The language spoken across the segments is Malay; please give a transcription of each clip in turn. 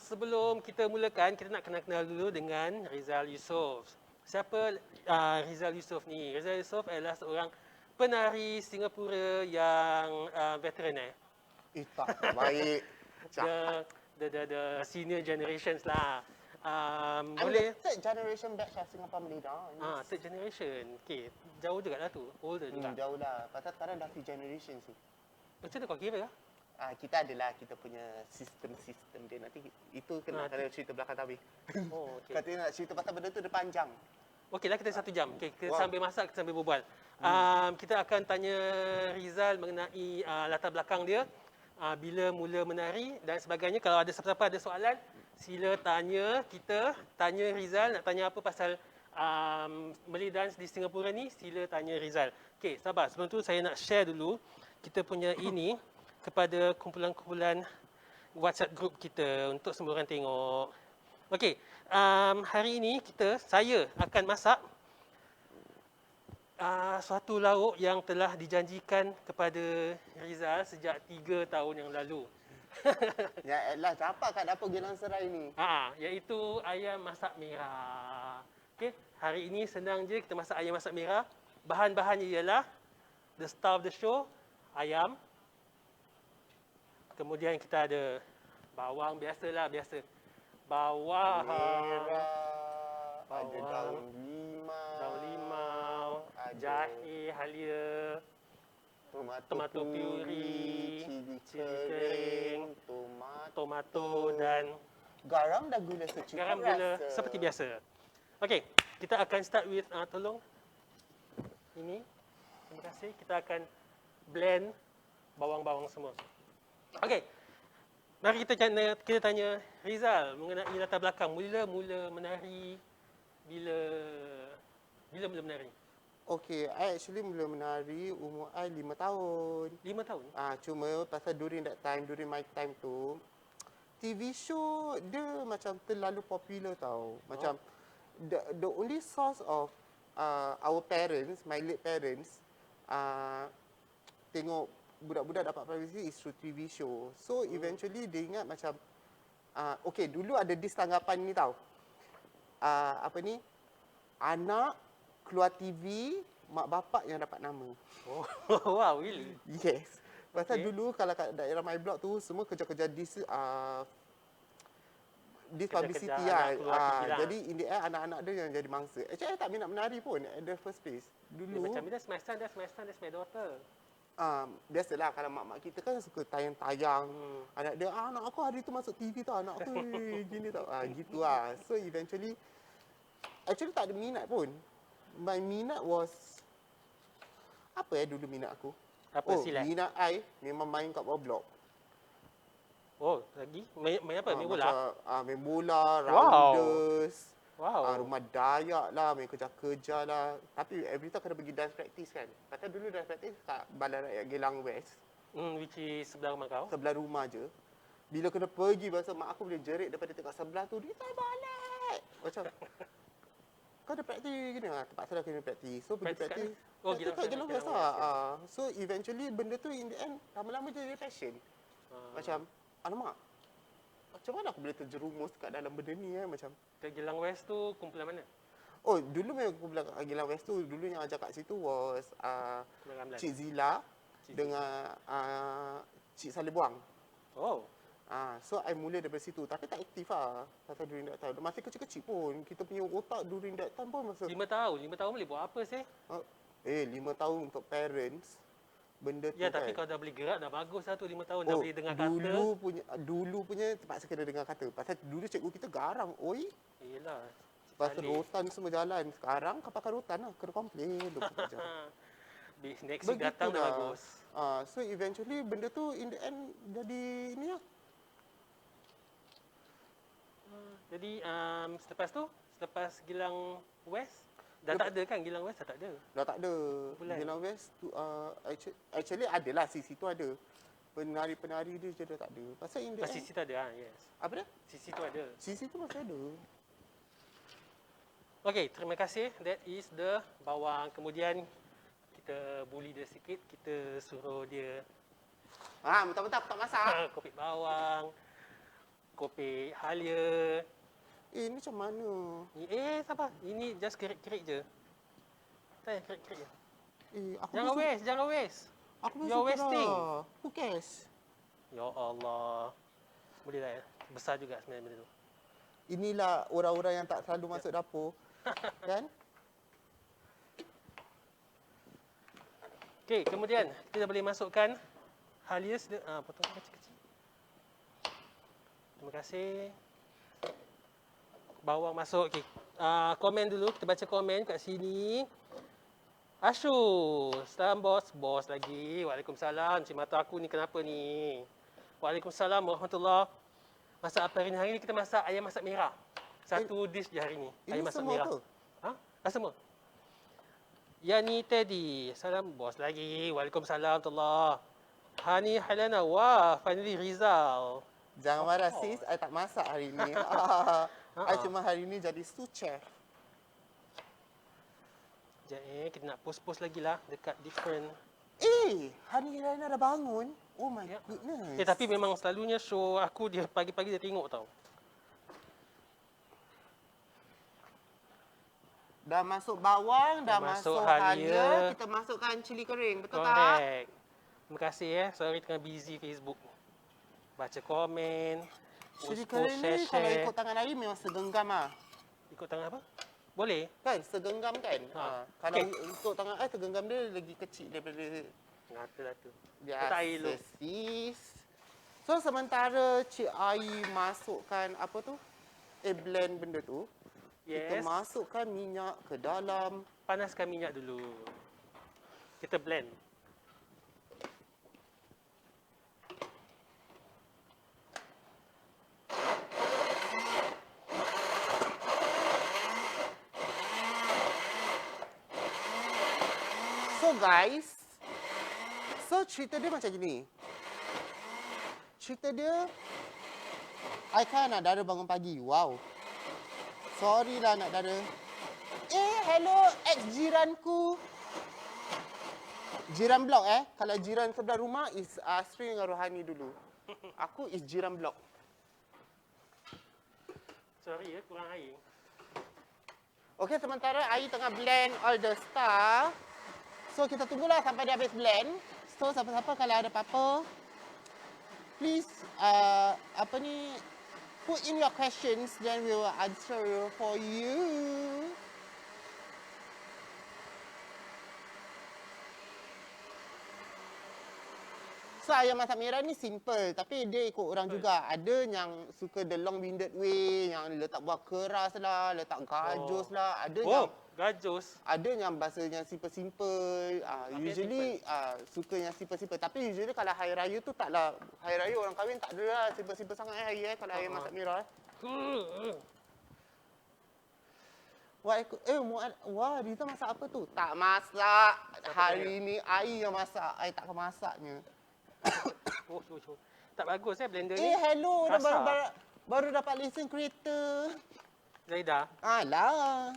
sebelum kita mulakan, kita nak kenal-kenal dulu dengan Rizal Yusof. Siapa Rizal Yusof ni? Rizal Yusof adalah seorang penari Singapura yang veteran Tak baik. the senior generations lah. I'm Boleh? the third generation batch of Singapore Malay dance. Third generation. Okay, jauh juga lah tu. Older juga. Jauh lah. Pasal sekarang dah 3 generation tu. Macam mana kau kira? Kita adalah kita punya sistem dia nanti. Itu kena cerita belakang tabir. Oh, okay. Katanya nak cerita pasal benda tu dia panjang. Okey lah, kita 1 jam. Okay, kita sambil masak, kita sambil berbual. Kita akan tanya Rizal mengenai latar belakang dia, bila mula menari dan sebagainya. Kalau ada siapa-siapa ada soalan, sila tanya kita, tanya Rizal, nak tanya apa pasal Malay dance di Singapura ni, sila tanya Rizal. Okey, sabar. Sebelum tu saya nak share dulu kita punya ini kepada kumpulan-kumpulan WhatsApp group kita untuk semua orang tengok. Okey, hari ini saya akan masak suatu lauk yang telah dijanjikan kepada Rizal sejak 3 tahun yang lalu. Ya elah, siapa kat dapur Gelang Serai ni? Iaitu ayam masak merah. Okey, hari ini senang je kita masak ayam masak merah. Bahan-bahannya ialah the star of the show, ayam. Kemudian kita ada bawang biasa. Bawang merah, ada daun limau, jahe halia, tomato puri, cili kering, tomato dan garam dan gula secukupnya. garam gula seperti biasa. Okey, kita akan start with tolong ini. Terima kasih. Kita akan blend bawang-bawang semua. Okey. Mari kita tanya Rizal mengenai latar belakang mula menari bila mula menari. Okay, I actually mula menari umur I 5 tahun. 5 tahun? Cuma pasal during my time tu, TV show dia macam terlalu popular tau. Macam the only source of our parents, my late parents, tengok budak-budak dapat privacy is through TV show. So eventually dia ingat macam, okay dulu ada this tanggapan ni tau. Anak keluar TV, mak bapak yang dapat nama. Oh, wow, really? Yes. Pasal dulu kalau kat daerah my block tu semua kerja-kerja this publicity lah. Jadi in the end anak-anak dia yang jadi mangsa. Actually I tak minat menari pun at the first place. Dulu macam that's my son, that's my daughter. Biasalah kalau mak-mak kita kan suka tayang-tayang. Anak dia, anak aku hari tu masuk TV tau, anak aku gini tau. Gitu lah. So eventually actually tak ada minat pun. My minat was dulu minat aku? Silat? Minat I memang main kat bawah blok. Oh, lagi? Main apa? Main bola? Main bola, rounders. Wow. Rumah Dayak lah, main kerja-kerja lah. Tapi every time kena pergi dance practice kan. Pasal dulu dance practice kat Balai Rakyat Gelang West. Which is sebelah rumah kau? Sebelah rumah je. Bila kena pergi, pasal mak aku boleh jerit daripada tengok sebelah tu, dia tak balik. Macam, kau ada praktis gini lah. Terpaksa lah kena praktis. So pergi praktis. Gelang West lah. So eventually benda tu in the end, lama-lama jadi passion. Macam, alamak. Macam mana aku boleh terjerumus kat dalam benda ni macam. Gelang West tu kumpulan mana? Oh, dulu memang kumpulan Gelang West tu, dulu yang ajak kat situ was Cik Zila dengan Cik Saleh Buang. Oh. So I mula daripada situ. Tapi tak aktif lah. Pasal during that time. Masih kecil-kecil pun. Kita punya otak during that time pun masa 5 tahun? 5 tahun boleh buat apa sih? 5 tahun untuk parents. Benda tu tapi kalau dah boleh gerak dah bagus lah tu 5 tahun. Dah boleh dengar kata. Dulu punya terpaksa kena dengar kata. Pasal dulu cikgu kita garang. Oi. Yelah. Pasal rotan semua jalan. Sekarang kau pakai rotan lah. Kena komplain 24 jam. Next week datang dah bagus. So eventually benda tu in the end jadi ni lah. Jadi selepas Gelang West, dah tak ada kan Gelang West? Dah tak ada. Dah tak ada. Gelang West tu actually adalah sisi tu ada. Penari-penari dia je dah tak ada. Pasal in the end, sisi tu ada, yes. Apa dia? Sisi tu ada. Sisi tu masih ada. Okey, terima kasih. That is the bawang. Kemudian kita bully dia sikit, kita suruh dia mentah-mentah tak masak. kopi bawang. kopi halia. Ini macam mana? Sabar. Ini just kerik-kerik je. Tak payah kerik-kerik je. Aku Jangan pun waste, jangan waste. Aku pun You're suka wasting. dah. Who cares? Ya Allah. Boleh lah ya. Besar juga sebenarnya benda tu. Inilah orang-orang yang tak selalu masuk dapur. Kan? Okey, kemudian kita dah boleh masukkan halia potong kecil-kecil. Terima kasih. Bawang masuk. Okey. Komen dulu, kita baca komen kat sini. Ashu, salam bos. Bos lagi. Waalaikumsalam. Cik mata aku ni kenapa ni? Waalaikumsalam warahmatullahi. Masak apa hari ni? Hari ni kita masak ayam masak merah. Satu dish je hari ni. Ini Ayam masak semua merah. ke? Semua. Yani Teddy. Salam bos lagi. Waalaikumsalam warahmatullahi. Hani Halana. Wah, finally Rizal. Jangan marah sis, I tak masak hari ni. I cuma hari ni jadi sous chef. Sekejap kita nak post-post lagi lah dekat different. Hani Raina dah bangun. Oh my Ya. goodness. Tapi memang selalunya show aku dia pagi-pagi dia tengok tau. Dah masuk bawang, dah masuk halia, kita masukkan cili kering, betul tak? Correct. Terima kasih Sorry tengah busy Facebook. Baca komen. Cili Post, kering ni kalau share. ikut tangan Ari memang segenggam Ikut tangan apa? Boleh? Kan, segenggam kan? Kalau Okay. ikut tangan I, segenggam dia lagi kecil daripada Ngata lah tu. biasa elok. sis. So, sementara Cik Ai masukkan apa tu? Blend benda tu. Kita Yes. masukkan minyak ke dalam. Panaskan minyak dulu. Kita blend. So guys, cerita dia macam gini. Cerita dia, I kan anak dara bangun pagi. Wow. Sorry lah anak dara. Hello ex-jiranku. Jiran blok Kalau jiran sebelah rumah is Sri dengan Rohani dulu. Aku is jiran blok. Sorry kurang air. Okay, sementara Ai tengah blend all the stuff. So, kita tunggulah sampai dia habis blend. So, siapa-siapa kalau ada apa-apa, please, put in your questions, then we will answer for you. So, ayam masak merah ni simple. Tapi dia ikut orang juga. Ada yang suka the long-winded way, yang letak buah keras lah, letak gajus lah. Ada yang gajus. ada yang bahasanya simple-simple. Usually suka yang simple-simple. Tapi usually kalau hari raya tu taklah. Hari raya orang kahwin tak ada lah simple-simple sangat hari kalau ayam masak merah. Wah, Riza masak apa tu? Tak masak. Hari ni Ai yang masak. Ai takkan masaknya. Tak bagus blender ni. Hello. Dah Kasar. baru dapat lesen kereta. Zaida. Alah.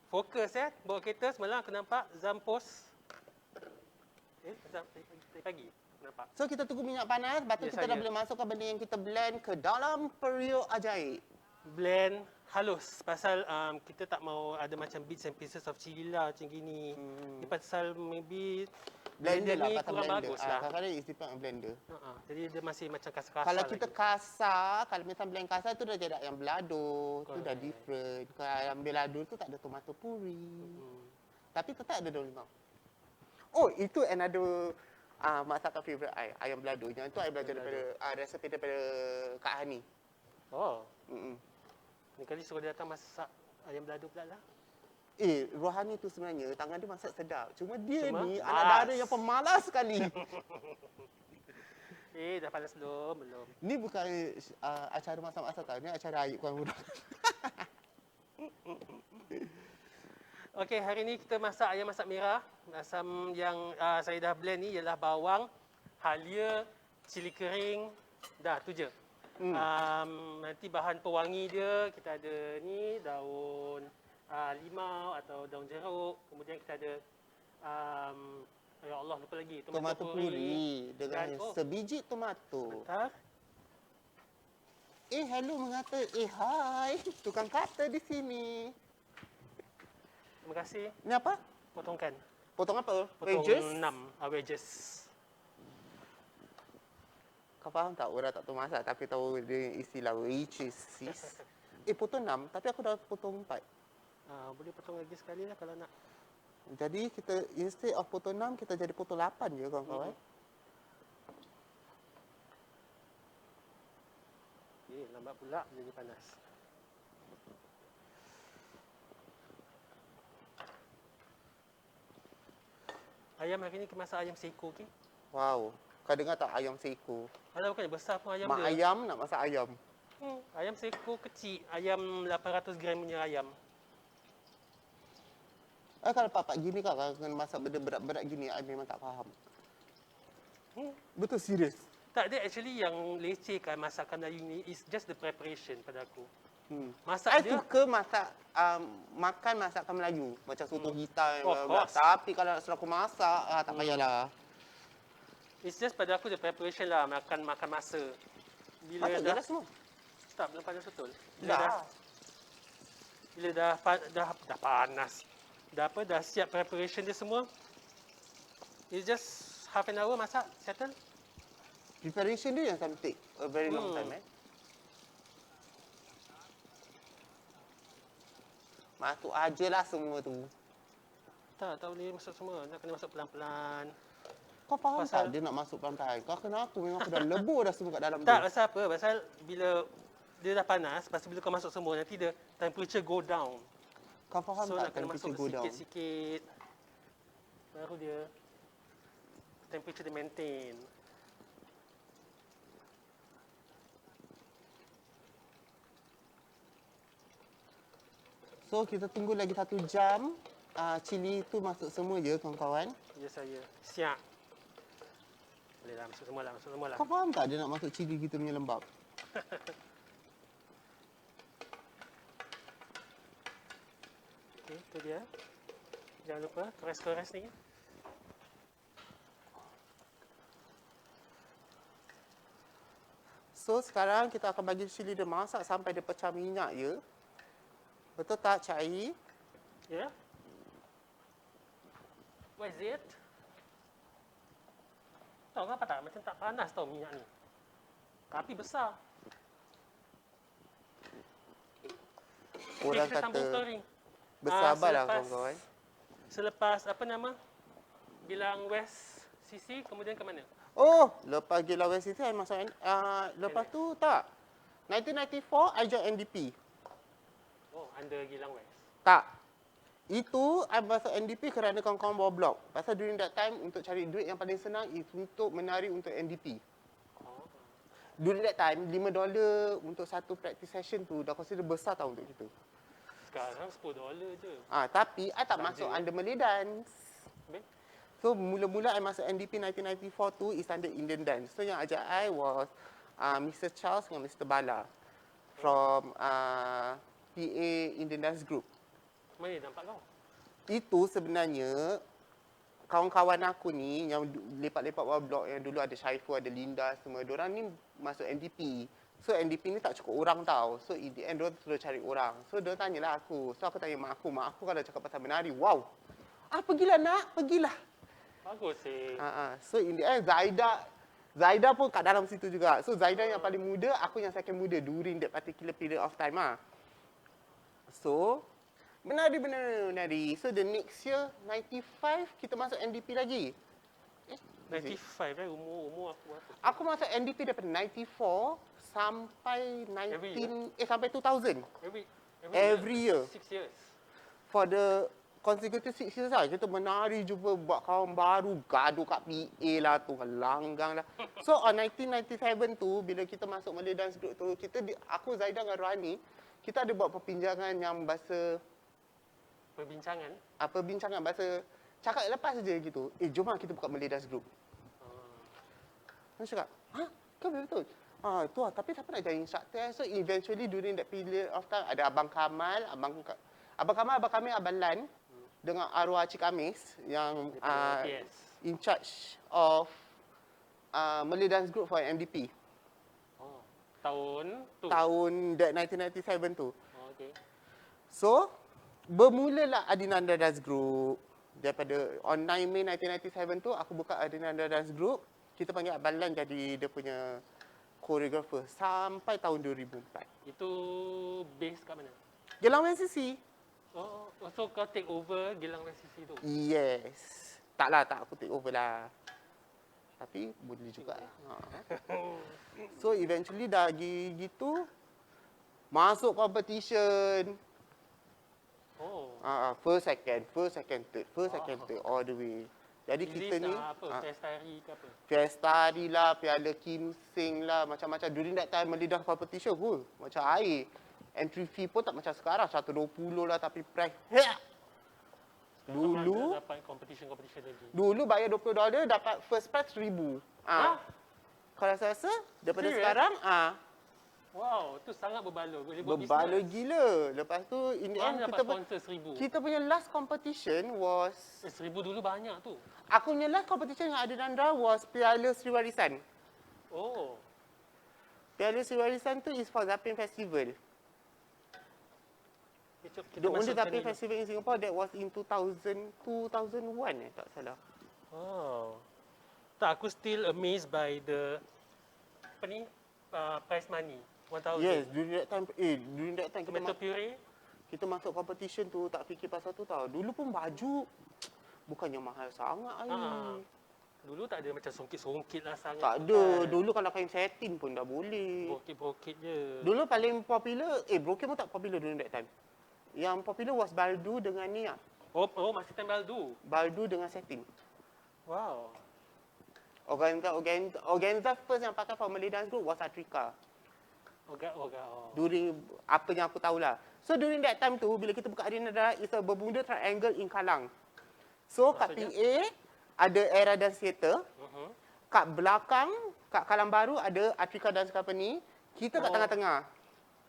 Fokus bawa kereta semalam aku nampak Zampos. Pagi nampak. So kita tunggu minyak panas, lepas tu Ya, kita dah saya. boleh masukkan benda yang kita blend ke dalam periuk ajaib. Blend halus pasal kita tak mau ada macam bits and pieces of chili lah macam gini. Ni pasal maybe Blender lah, ni pasal kurang blender. bagus lah. Kadang-kadang is depend on blender. Jadi dia masih macam kasar-kasar Kalau kita lagi. kasar, kalau misal blend kasar tu dah tidak yang belado, tu dah Correct. different. Kalau yang belado tu tak ada tomato puri. Tapi tetap ada daun limau. Oh, itu another masakan favourite I, ayam belado. Yang tu I belajar daripada resepi daripada Kak Hani. Oh, Mm-mm. ni kali suruh dia datang masak ayam belado pula lah. Rohani tu sebenarnya tangan dia masak sedap. Cuma dia Cuma ni malas. anak dara yang pemalas sekali. Dah panas belum? Ni bukan acara masak-masakan, ni acara ayat Kuan Hurang. Okey, hari ni kita masak ayam masak merah. Asam yang saya dah blend ni ialah bawang, halia, cili kering. Dah, tu je. Nanti bahan pewangi dia, kita ada ni daun limau atau daun jeruk. Kemudian kita ada, ya Allah lupa lagi, Tomato puri dengan dan, sebiji tomato. Sebentar. Hello mengata, hai, tukang kata di sini. Terima kasih. Ini apa? Potongkan. Potong apa? Potong Wedges? 6 wedges. Kau faham tak? Orang tak tahu masak tapi tahu dia istilah wedges, sis. Potong 6, tapi aku dah potong 4. Boleh potong lagi sekali lah kalau nak. Jadi kita, instead of potong 6, kita jadi potong 8 je kawan-kawan. Lambat pula jadi panas. Ayam hari ni masak ayam seekor ke? Wow. Kau dengar tak ayam seekor? Alah bukannya besar pun ayam Mak dia. ayam nak masak ayam. Ayam seekor kecil. Ayam 800 gram punya ayam. Kalau pak-pak gini kau kena masak benda berat-berat gini, I memang tak faham. Betul serius. Tak, dia actually yang leceh kan masakan Melayu ni is just the preparation pada aku. Masak I dia, suka masak, makan masakan Melayu. Macam soto hitam. Of course. Tapi kalau nak suruh aku masak, tak payahlah. it's just pada aku the preparation lah, makan masa. Bila Patut je lah semua. tak, belum panas betul. Dah. Bila dah panas. Dah siap preparation dia semua. It's just half an hour masak, settle. Preparation dia yang time take a very long time Masuk aje lah semua tu. Tak boleh masuk semua. Nak kena masuk pelan-pelan. Kau faham Pasal- tak dia nak masuk pelan-pelan? Kau kena aku memang aku dah lebur dah semua kat dalam Tak, tu. pasal apa? Pasal bila dia dah panas, lepas tu bila kau masuk semua, nanti dia temperature go down. Kau faham So tak nak kena masuk temperature go down? sikit-sikit. Baru dia temperature dia maintain. So kita tunggu lagi 1 jam. Cili tu masuk semua je kawan-kawan. Ya saya. Siap. Boleh lah, masuk semua lah. Kau faham tak dia nak masuk cili kita punya lembab? Okey, tu dia. Jangan lupa kores-kores ni. So sekarang kita akan bagi cili dia masak sampai dia pecah minyak ya. Betul tak Cik Ai? Ya. What is it? Tahu kenapa tak? Macam tak panas tau minyak ni. Tapi besar. Orang kita sambung kata story. bersabarlah kawan-kawan. Selepas apa nama? Bilang West CC, kemudian ke mana? Oh, lepas gila West City, I masuk lepas tu tak. 1994, I join NDP. Oh, under Gilang West. Tak. Itu, I masuk NDP kerana kawan-kawan bawa blog. Pasal during that time, untuk cari duit yang paling senang is untuk menari untuk NDP. Oh. During that time, $5 untuk satu practice session tu dah consider besar tau untuk kita. Sekarang $10 je. Tapi, I tak Tak masuk je. under Malay Dance. Habis? So, mula-mula I masuk NDP 1994 tu is under Indian Dance. So, yang ajak I was Mr. Charles dengan Mr. Bala from PA Indian Dance Group. Mana nampak kau? Itu sebenarnya kawan-kawan aku ni yang lepak-lepak bawah blok yang dulu ada Syaiful, ada Linda semua. Diorang ni masuk NDP. So NDP ni tak cukup orang tau. So in the end diorang terus cari orang. So diorang tanyalah aku. So aku tanya mak aku. Mak aku kalau cakap pasal menari, wow. Pergilah nak, pergilah. Bagus sih. So in the end Zaida pun kat dalam situ juga. So Zaida yang paling muda, aku yang second muda during that particular period of time So menari. So the next year 95 kita masuk NDP lagi. 95 umur aku berapa? Aku masuk NDP daripada 94 sampai Every year? sampai 2000. Every year. 6 years. For the consecutive 6 years lah. Kita menari, jumpa buat kawan baru, gaduh kat PA lah tu, langgang lah. So on 1997 tu, bila kita masuk Malay Dance Group tu, aku, Zaida dengan Rohani, kita ada buat perbincangan yang bahasa, perbincangan bahasa, cakap lepas je gitu. Jom lah kita buka Malay Dance Group. Aku cakap, kau betul? Tu lah, tapi siapa nak jadi instructor? So eventually during that period of time, ada Abang Kamal, Abang Kamil, Abang Lan, dengan arwah Cik Amis yang in charge of Malay Dance Group for NDP. Tahun tu. Tahun that 1997 tu. Oh, okey. So, bermulalah Adinanda Dance Group. Daripada on 9 Mei 1997 tu, aku buka Adinanda Dance Group. Kita panggil Abang Lan jadi dia punya choreographer sampai tahun 2004. Itu base kat mana? Gelang MCC. Oh, so kau take over Gelang MCC tu? Yes. Taklah, tak aku take over lah. Tapi boleh juga. Ha. So eventually dah gitu masuk competition. Oh. First, second, third, all the way. Jadi kita ni apa? Festari ke apa? Fiestari lah, Piala Kim Sing lah, macam-macam. During that time Melidah competition pun macam air. Entry fee pun tak macam sekarang, 120 lah tapi price. Dulu dapat competition lagi. Dulu bayar $20 dapat first prize 1,000. Kalau rasa daripada Serious? sekarang Wow, tu sangat berbaloi. Boleh buat berbaloi bisnes. gila. Lepas tu in the Orang end dapat sponsor 1,000. kita punya last competition was 1,000 dulu banyak tu. aku punya last competition dengan Adinanda was Piala Sri Warisan. Oh. Piala Sri Warisan tu is for Zapin Festival. Kita The only masukkan Zapin dulu. Festival in Singapore that was in 2001 tak salah. Oh. Tak, aku still amazed by the apa ni? Prize money. 1,000. Yes, during that time Tomato puree. kita masuk competition tu tak fikir pasal tu tau. Dulu pun baju bukannya mahal sangat ai. Dulu tak ada macam songkit-songkit lah sangat. Tak ada. Dulu kalau kain satin pun dah boleh. Brokit-brokit je. Dulu paling popular, brocade pun tak popular during that time. Yang popular was baldu dengan ni lah. Oh, masih time baldu. Baldu dengan satin. Wow. Organza first yang pakai for Malay Dance Group was Atrika. Oh. During apa yang aku tahulah. So during that time tu, bila kita buka Adinanda, it's a Bermuda Triangle in Kallang. So kat Maksudnya? PA, ada Era Dance Theatre. Kat belakang, kat Kallang Baru ada Atrika Dance Company. Kita kat Oh. tengah-tengah.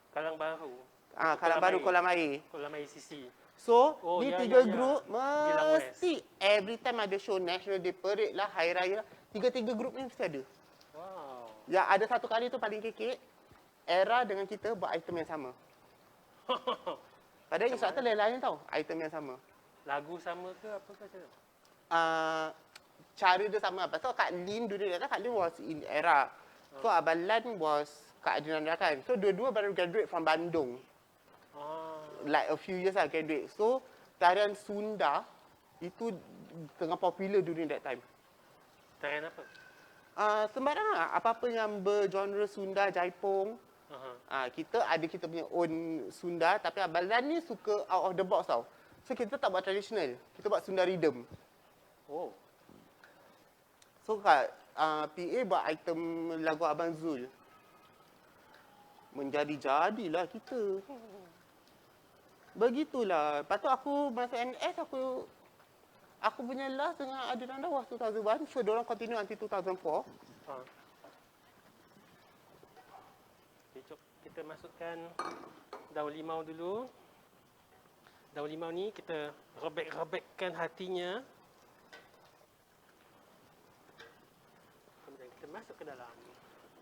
Kallang Baru. Kallang Baru, Kolam Air. Kolam Air CC. So, Oh, ni ya, tiga ya, ya. grup Geylang West. mesti every time ada show National Day Parade lah, Hari Raya lah, tiga-tiga grup ni mesti ada. Wow. Ya, ada satu kali tu paling kekek, Era dengan kita buat item yang sama. Padahal instructor lain-lain tau, item yang sama. Lagu sama ke apa ke macam mana? Cara dia sama. Lepas tu Kak Lin dulu dia Kak Lin was in Era. So Abang Lan was Kak Adinanda kan. So dua-dua baru graduate from Bandung. Like a few years lah graduate. So tarian Sunda itu tengah popular during that time. Tarian apa? Sembarang lah. Apa-apa yang bergenre Sunda, Jaipong. Kita ada kita punya own Sunda. Tapi Abang Lan ni suka out of the box tau. So kita tak buat traditional. Kita buat Sunda rhythm. Oh. So kat PA buat item lagu Abang Zul. Menjadi-jadilah kita. Begitulah. Lepas tu aku masuk NS, aku punya last dengan Adinanda was 2001. So diorang continue until 2004. Okay, jom kita masukkan daun limau dulu. Daun limau ni kita robek-robekkan hatinya. Kemudian kita masuk ke dalam.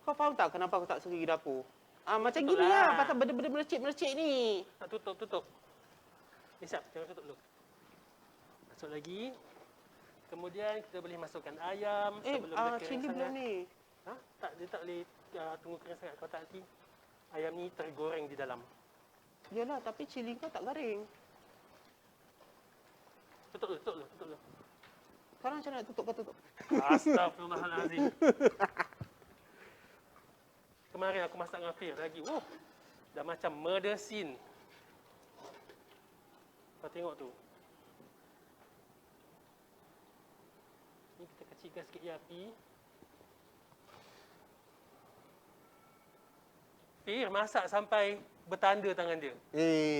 Kau faham tak kenapa aku tak suka pergi dapur? Macam Betul gini lah. lah. Pasal benda-benda melecik-melecik ni. Tak, tutup. Ni siap, jangan tutup dulu. Masuk lagi. Kemudian kita boleh masukkan ayam sebelum dia kering cili sangat. belum ni. Tak, dia tak boleh tunggu kering sangat. Kalau tak nanti ayam ni tergoreng di dalam. Yalah, tapi cili kau tak garing. Tutup dulu. Sekarang macam nak tutup kau tutup? Astaghfirullahalazim. Kemarin aku masak dengan Fir lagi. Dah macam murder scene. Kau tengok tu. Ni kita kecilkan sikit je api. Fir masak sampai bertanda tangan dia.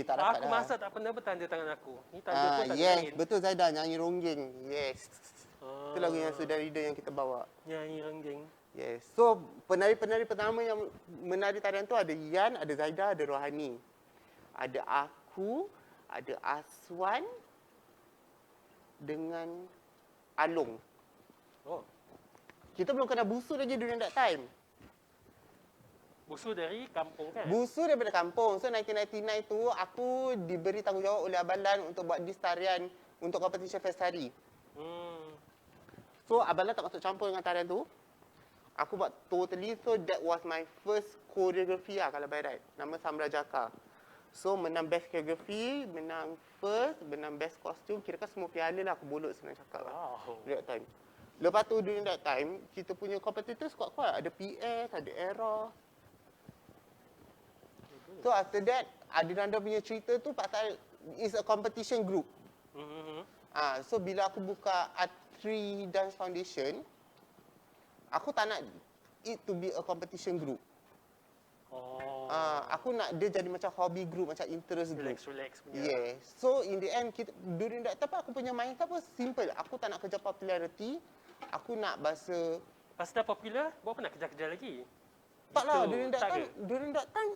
Tak dapat Aku dah. masak tak pernah bertanda tangan aku. Ni tanda pun tak Yes, lain. betul Zaida nyanyi ronggeng. Yes. Itu lagu yang Saudara Ida yang kita bawa. Nyanyi renggeng. Yes. So, penari-penari pertama yang menari tarian tu ada Yan, ada Zaida, ada Rohani. Ada aku, ada Aswan dengan Along. Oh. Kita belum kena busu lagi during that time. Busu dari kampung kan? Busu daripada kampung. So 1999 tu aku diberi tanggungjawab oleh Abang Lan untuk buat dis tarian untuk competition Festari. So Abang Lan tak masuk campur dengan tarian tu. Aku buat totally, so that was my first choreography lah kalau by right. Nama Samra Jaka. So menang best choreography, menang first, menang best costume. Kira-kira semua piala lah aku bolot senang cakap lah. Wow. During that time. Lepas tu during that time, kita punya competitors kuat-kuat. Ada PS, ada Era. So after that, Adinanda punya cerita tu pasal is a competition group. So bila aku buka Art3 Dance Foundation, aku tak nak it to be a competition group. Aku nak dia jadi macam hobby group, macam interest group. Relax punya. Yes. So in the end, during that time aku punya mindset pun simple. Aku tak nak kerja popularity. Aku nak bahasa. Pas dah popular, buat apa nak kejar-kejar lagi? Tak lah, Itu during that time,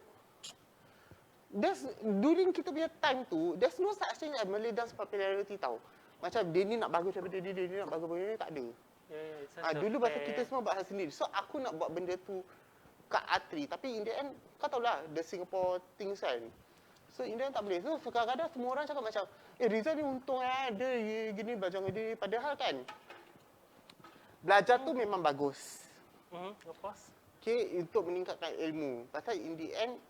during kita punya time tu, there's no such thing as Malay dance popularity tau. Macam dia ni nak bagus daripada dia nak bagus daripada dia, tak ada. Dulu pasal kita semua buat hal sendiri. So aku nak buat benda tu kat Art3. Tapi in the end, kau tahu lah the Singapore things kan. So in the end tak boleh. So kadang-kadang semua orang cakap macam, Rizal ni untung dia gini belajar dengan dia. Padahal kan, belajar tu memang bagus. Of course. Okay, untuk meningkatkan ilmu. Pasal in the end,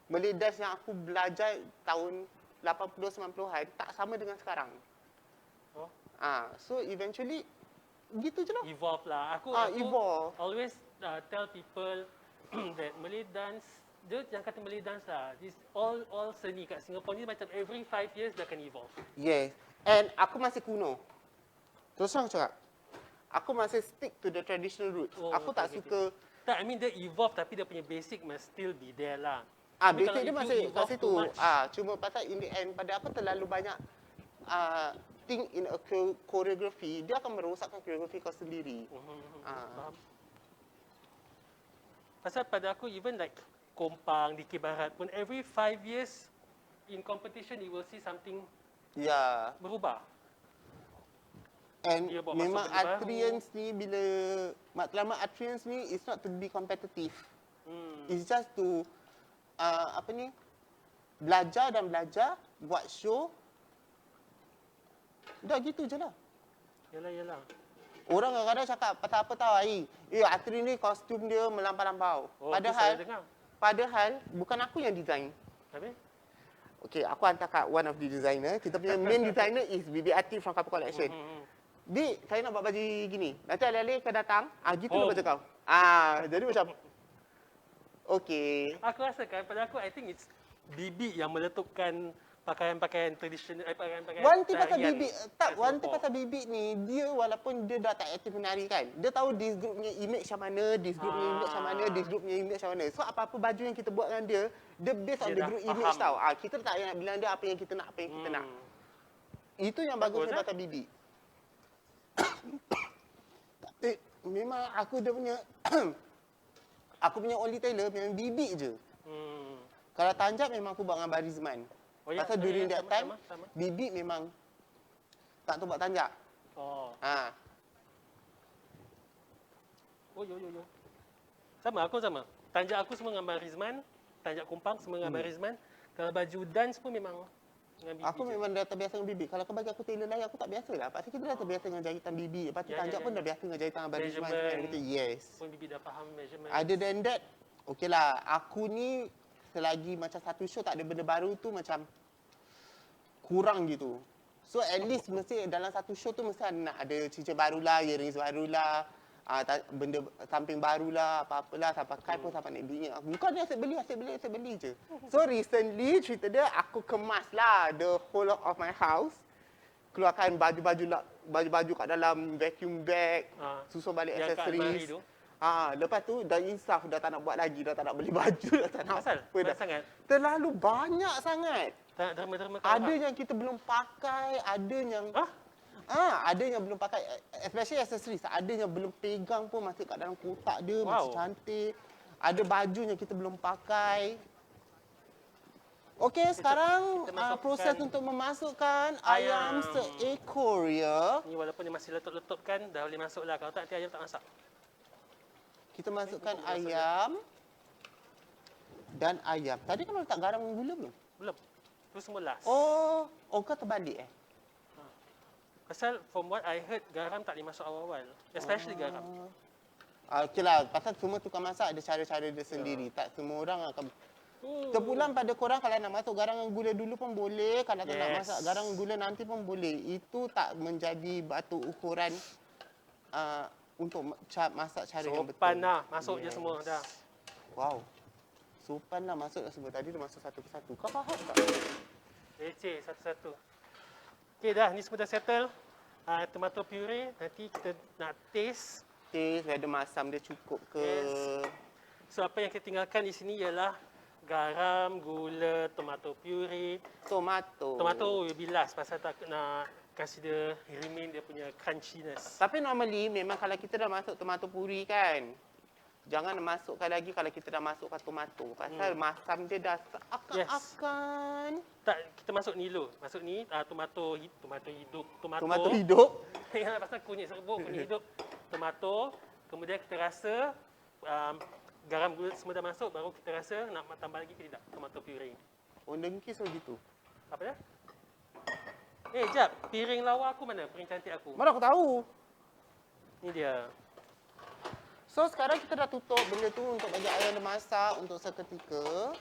Malay dance yang aku belajar tahun 80-90-an tak sama dengan sekarang. So eventually, gitu je lah. Evolve lah. Aku evolve. always tell people that Malay dance, dia jangan kata Malay dance lah. This all seni kat Singapore ni macam every 5 years dia akan evolve. Yes. And aku masih kuno. Terus terang cakap. Aku masih stick to the traditional roots. Aku tak suka. Tak, I mean dia evolve tapi dia punya basic must still be there lah. Basic dia masih kat situ. Cuma pasal in the end, pada aku terlalu banyak think in a choreography, dia akan merosakkan choreography kau sendiri. Faham. Pasal pada aku even like Kompang, Dikir Barat pun every 5 years in competition you will see something berubah. And Dia buat memang masuk benda Artrians ni bila matlamat Artrians ni is not to be competitive. It's just to belajar dan belajar, buat show. Dah gitu je lah. Yalah. Orang kadang-kadang cakap pasal apa tahu Ai. Artri ni kostum dia melampau-lampau. Padahal bukan aku yang design. Habis? Okay, aku hantar kat one of the designer. Kita punya main designer is Bibi Atif from Couple Collection. Dik, saya nak buat baju gini. Nanti alih-alih kau datang, gitu lah baju kau. Jadi macam, okay. Aku rasakan pada aku I think it's Bibi yang meletupkan pakaian-pakaian tradisional, pakaian-pakaian One thing pasal Bibi ni, dia walaupun dia dah tak aktif menari kan, dia tahu this group punya image macam mana, this group punya image macam mana, this group punya image macam mana. So apa-apa baju yang kita buat dengan dia based on the group image tau. Kita tak nak bilang dia apa yang kita nak, Itu yang bagusnya pasal Bibi. Tapi memang aku dia punya aku punya only tailor memang Bibi je. Kalau tanjak memang aku buat dengan Barizman. Pasal during that time, Bibi memang tak tahu buat tanjak. Yo. Aku sama. Tanjak aku semua dengan Barizman, tanjak Kompang semua dengan Barizman. Kalau baju dance pun memang dengan Bibi. Aku memang dah terbiasa dengan Bibi. Kalau kau bagi aku tailor lain, aku tak biasa lah. Pasal kita dah terbiasa dengan jahitan Bibi. Lepas tu tanjak pun dah biasa dengan jahitan Barizman. Yes. Pun Bibi dah faham measurement. Other than that, okay lah. Aku ni selagi macam satu show tak ada benda baru tu macam kurang gitu. So at least mesti dalam satu show tu mesti nak ada cincin barulah, earrings barulah, benda samping barulah, apa-apalah, sampai kai pun sampai nak beli. Bukan dia asyik beli je. So recently cerita dia aku kemas lah the whole of my house. Keluarkan baju-baju kat dalam vacuum bag, susun balik accessories. Lepas tu dah insaf, dah tak nak buat lagi, dah tak nak beli baju, dah tak nak apa dah. Sangat? Terlalu banyak sangat. Drama-drama ada yang kita belum pakai, ada yang ada yang belum pakai, especially accessories. Ada yang belum pegang pun masih kat dalam kotak dia, masih cantik. Ada baju yang kita belum pakai. Okey, sekarang proses untuk memasukkan ayam seekor ya. Ni walaupun dia masih letup-letup kan, dah boleh masuk lah. Kalau tak, nanti ayam tak masak. Kita masukkan ayam. dan ayam. Tadi kan letak garam dan gula belum? Belum. Tu semua last. Oh kau terbalik Pasal from what I heard, garam tak boleh masuk awal-awal. Especially garam. Okey lah, pasal semua tukang masak ada cara-cara dia sendiri. Tak semua orang akan... Terpulang pada korang kalau nak masuk garam dan gula dulu pun boleh. Kalau tak nak masak garam dan gula nanti pun boleh. Itu tak menjadi batu ukuran untuk masak cara yang betul. Sopan lah. Masuk je semua dah. Wow. Sopan lah masuk dah semua. Tadi dia masuk satu persatu. Kau faham tak? Leceh satu-satu. Okey dah, ni semua dah settle. Tomato puree, nanti kita nak taste. Taste, whether masam dia cukup ke. Yes. So apa yang kita tinggalkan di sini ialah garam, gula, tomato puree. Tomato will be last pasal tak nak kasih dia remain dia punya crunchiness. Tapi normally memang kalau kita dah masuk tomato puree kan, jangan masukkan lagi kalau kita dah masukkan tomato. Pasal masam dia dah seakan-akan. Tak, kita masuk ni dulu. Masuk ni, tomato hidup. Tomato hidup? Ya, pasal kunyit serbuk, kunyit hidup. Tomato. Kemudian kita rasa garam gula semua dah masuk, baru kita rasa nak tambah lagi ke tidak. Tomato puree. Oh, dengki so gitu. Apa dia? Jap. Piring lawa aku mana? Piring cantik aku. Mana aku tahu? Ni dia. So, sekarang kita dah tutup benda tu untuk bagi ayam dia masak untuk seketika.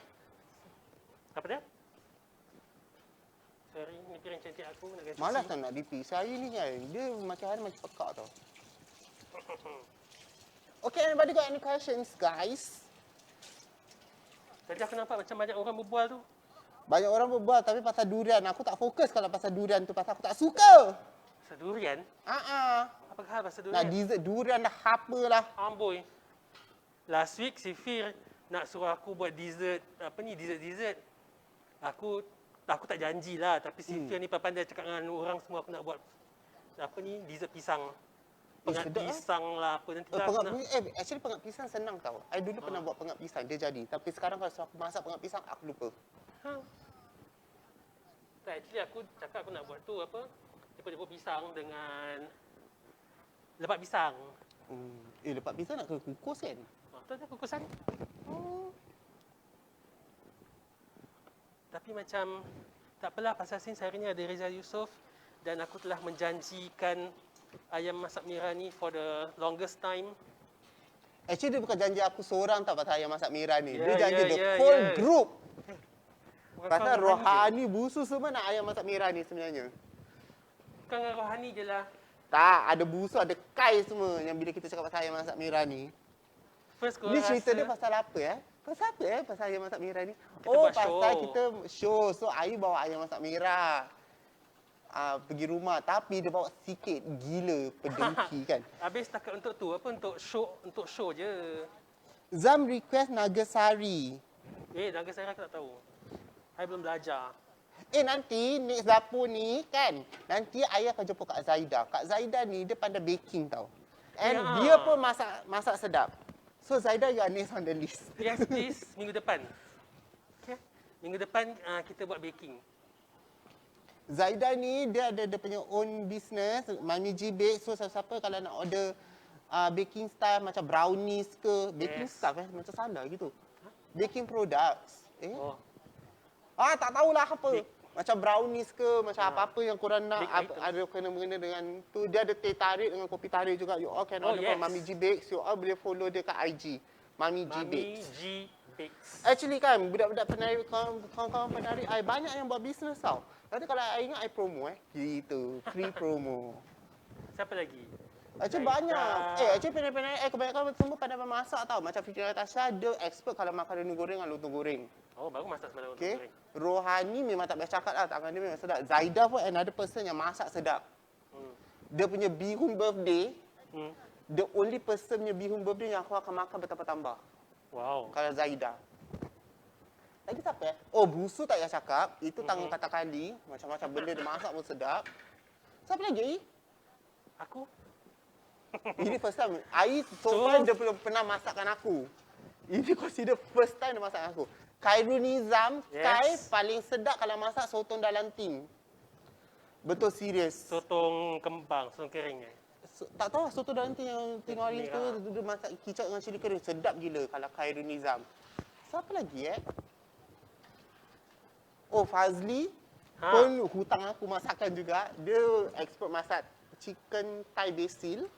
Apa dia? Sorry, ni piring cantik aku nak ganti. Malas tak nak dipisah hari ni kan? Dia macam hari macam pekak tau. Okay, anybody got any questions, guys? Tadi aku nampak macam banyak orang berbual tu. Banyak orang berbual tapi pasal durian. Aku tak fokus kalau pasal durian tu. Pasal aku tak suka. Pasal durian? Apa hal pasal durian? Nak dessert durian dah apalah. Amboi. Last week si Fir nak suruh aku buat dessert, dessert. Aku tak janjilah, tapi si Fir ni pandai cakap dengan orang semua aku nak buat dessert pisang. Pengat pisang lah apa nanti lah. Actually pengat pisang senang tau. I dulu pernah buat pengat pisang, dia jadi. Tapi sekarang kalau aku masak pengat pisang, aku lupa. Tak, actually aku cakap aku nak buat tu jeput-jeput pisang dengan lepat pisang. Lepat pisang nak kena kukus kan? Tu ada kukusan. Tapi macam tak apalah pasal since hari ni ada Rizal Yusof dan aku telah menjanjikan ayam masak merah ni for the longest time. Actually dia bukan janji aku seorang tau pasal ayam masak merah ni. Dia janji the whole group. Pasal Rohani, Busu semua nak ayam masak merah ni sebenarnya. Bukan dengan Rohani je lah. Tak, ada Busu, ada Kai semua yang bila kita cakap pasal ayam masak merah ni. First ni cerita dia pasal apa Pasal apa pasal ayam masak merah ni? Pasal kita show. So Ayu bawa ayam masak merah. Pergi rumah tapi dia bawa sikit gila pedengki kan. Habis takat untuk tu untuk show je. Zam request Nagasari. Nagasari aku tak tahu. I belum belajar. Nanti next dapur ni kan, nanti ayah akan jumpa Kak Zaida. Kak Zaida ni dia pandai baking tau. And dia pun masak sedap. So Zaida, you are next on the list. Yes, please. Minggu depan. Okay. Minggu depan kita buat baking. Zaida ni dia ada dia punya own business, Mami G Bake. So siapa kalau nak order baking style macam brownies ke, baking stuff macam salah gitu. Baking products. Tak tahulah apa. Macam brownies ke, macam apa-apa yang korang nak ada kena-mengena dengan tu. Dia ada teh tarik dengan kopi tarik juga. You all can order from Mami G Bakes. You all boleh follow dia kat IG. Mami G Bakes. Actually kan, budak-budak penari, kawan-kawan penari, I banyak yang buat bisnes tau. Nanti kalau I ingat, I promo Gitu, free promo. Siapa lagi? Actually banyak. Actually penari-penari, kebanyakan semua pandai memasak tau. Macam Fitri Natasha, dia expert kalau makan renu goreng dan lontong goreng. Baru masak semalam lontong goreng. Rohani memang tak biasa cakap lah, tangan dia memang sedap. Zaida pun another person yang masak sedap. Dia punya bihun birthday, the only person punya bihun birthday yang aku akan makan bertambah-tambah. Wow. Kalau Zaida. Lagi siapa Busu tak payah cakap. Itu tangan kata kali. Macam-macam benda dia masak pun sedap. Siapa lagi? Aku. Ini first time. So far dia belum pernah masakkan aku. Ini consider first time dia masakkan aku. Khairul Nizam, Kai paling sedap kalau masak sotong dalam ting. Betul serius. Sotong kembang, sotong kering tak tahu soto dalam ting yang tengok hari tu dia masak kicap dengan cili kering. Sedap gila kalau Khairul Nizam. Siapa lagi Oh, Fazli Ha. pun hutang aku masakan juga. Dia expert masak chicken Thai basil.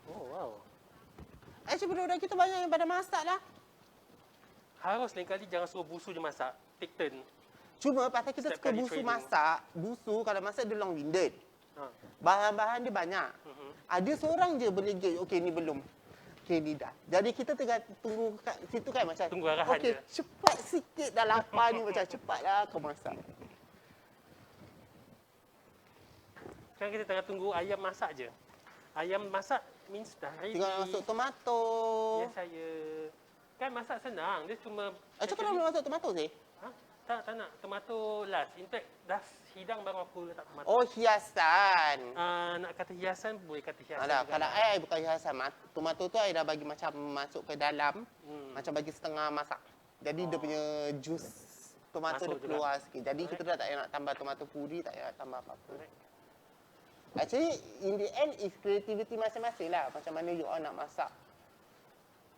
Oh, wow. Actually budak-budak kita banyak yang pada masak lah. Harus lain kali jangan suruh busu je masak. Take turn. Cuma pasal kita Setiap suka kali busu training. masak, busu kalau masak dia long winded. Ha. Bahan-bahan dia banyak. Mhm. Ada seorang je boleh gauge, okey ni belum. Okey ni dah. Jadi kita tengah tunggu kat situ kan macam Tunggu arahan okey, je. cepat sikit dah lapar ni macam cepatlah kau masak. Sekarang kita tengah tunggu ayam masak je. Ayam masak means dah ready. Tinggal nak masuk tomato. Ya saya. Kan masak senang. Dia cuma... Actually kau nak masuk tomato sih? Ha? Tak nak. Tomato last. In fact, dah hidang baru aku letak tomato. Oh, hiasan. Nak kata hiasan, boleh kata hiasan. Alah, juga kalau lah. I bukan hiasan. Tomato tu I dah bagi macam masuk ke dalam. Macam bagi setengah masak. Jadi dia punya jus tomato Masuk dia keluar sikit. Jadi kita dah tak payah nak tambah tomato puri, tak payah tambah apa-apa. Actually, in the end, is creativity masing-masing lah. Macam mana you all nak masak.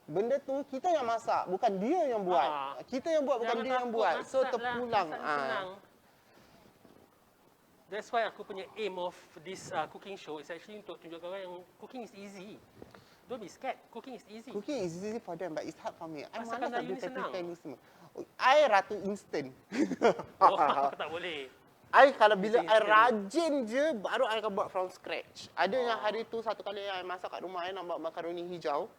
Benda tu kita yang masak, bukan dia yang buat. Kita yang buat, bukan Jangan dia yang takut buat. So masak lah. terpulang. Masak ni senang. That's why aku punya aim of this cooking show is actually untuk tunjukkan orang yang cooking is easy. Don't be scared. Cooking is easy. Cooking is easy for them, but it's hard for me. I Masakan malas nak Melayu ni senang. prepare ni semua. I ratu instant. Oh, aku tak boleh. I kalau bila I Instant. rajin je, baru I akan buat from scratch. Ada yang hari tu satu kali I masak kat rumah, I nak buat makaroni hijau.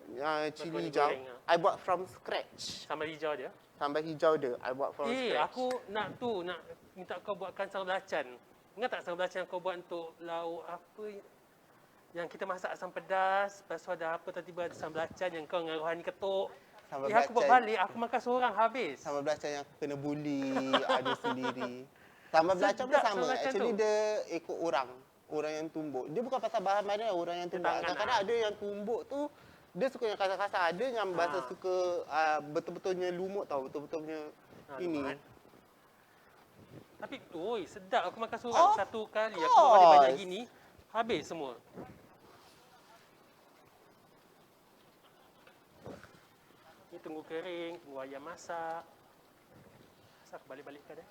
Cili Makaroni hijau. goreng, I buat from scratch. Sambal hijau dia. Sambal hijau dia, I buat from scratch. Aku nak minta kau buatkan sambal belacan. Ingat tak sambal belacan yang kau buat untuk lauk apa yang kita masak asam pedas, lepas tu ada apa tiba-tiba ada sambal belacan yang kau dengan rohani ketuk. Sambal Aku buat belacan. balik, aku makan seorang habis. Sambal belacan yang kena buli, ada sendiri. Sambal belacan pun Sedap sama. sambal belacan Actually tu. dia ikut orang. Orang yang tumbuk. Dia bukan pasal bahan mana, orang yang tumbuk. tangan Kadang-kadang ada yang tumbuk tu, dia suka yang kasar-kasar. Ada yang bahasa suka betul-betulnya lumut tau. Betul-betulnya ini. Lumat. Tapi oi, sedap aku makan seorang. Of Satu kali aku buat balik banyak course. gini, habis semua. Ni tunggu kering, tunggu ayam masak. Masak aku balik-balikkan dah.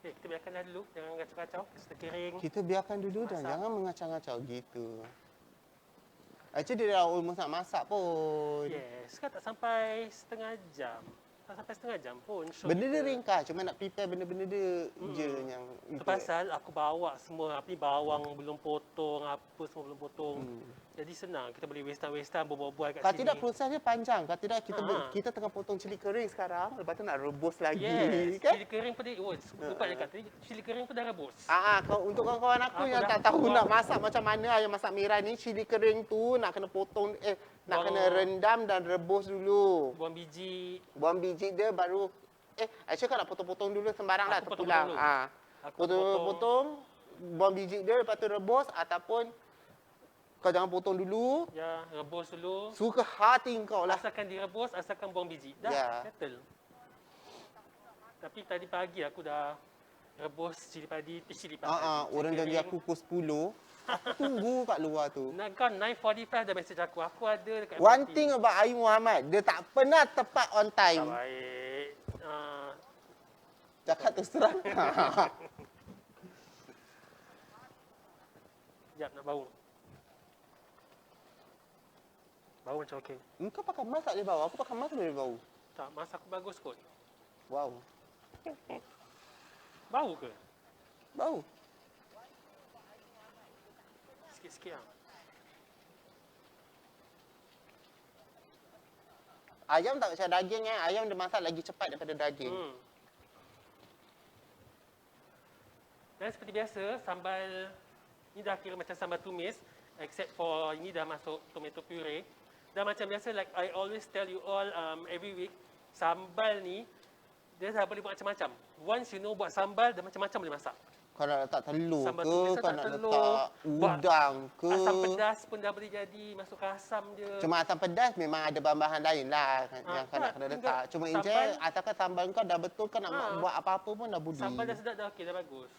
Okay, kita biarkan dah dulu. Jangan kacau-kacau. Kita kering. Kita biarkan dulu dan Masak. jangan mengacau-ngacau gitu. Actually dia dah almost nak masak pun. Yes, kan tak sampai setengah jam. Tak sampai setengah jam pun. show Benda dia kita. ringkas, cuma nak prepare benda-benda dia je yang Itu pasal aku bawa semua apa ni bawang belum potong, apa semua belum potong. Jadi senang kita boleh waste-waste buat-buat kat Kalau sini. tidak proses dia panjang. Kalau tidak kita Ha. kita tengah potong cili kering sekarang, lepas tu nak rebus lagi Yes, kan? cili kering pun dia, lupa cakap tadi, cili kering pun dah rebus. Untuk kawan-kawan aku Aku yang dah tak tahu buang. nak masak macam mana ayam masak merah ni, cili kering tu nak kena potong nak Buang. kena rendam dan rebus dulu. Buang biji. Buang biji dia baru actually kau nak potong-potong dulu sembarang lah Aku potong terpulang. dulu. Aku Potong, buang biji dia lepas tu rebus ataupun kau jangan potong dulu. Ya, rebus dulu. Suka hati kau lah. Asalkan direbus, asalkan buang biji. Dah, Ya. settle. Tapi tadi pagi aku dah rebus cili padi, cili padi. Orang janji aku pukul 10. Aku tunggu kat luar tu. Nak kau 9:45 dah message aku. Aku ada dekat One MRT. thing about Ayu Muhammad, dia tak pernah tepat on Tak time. baik. Cakap terus terang. Sekejap nak bau. Bau macam okey. Engkau pakai mask tak boleh bau. Aku pakai mask boleh bau. Tak, masa aku bagus kot. Wow. Bau ke? Bau. Sikit-sikit lah. Ayam tak macam daging Ayam dia masak lagi cepat daripada daging. Dan seperti biasa, sambal ni dah kira macam sambal tumis, except for ini dah masuk tomato puree. Dan macam biasa, like I always tell you all every week, sambal ni dia dah boleh buat macam-macam. Once you know buat sambal, dia macam-macam boleh masak. Kau nak letak telur Sambal ke, tumis kau letak nak telur, letak buat udang ke. Asam pedas pun dah boleh jadi, masukkan asam dia. Cuma asam pedas memang ada bahan-bahan lain lah yang kau nak tak, kena tinggal letak. Cuma in sambal. asalkan sambal kau dah betul, kau nak buat apa-apa pun dah budi. Sambal dah sedap, dah okey, dah bagus.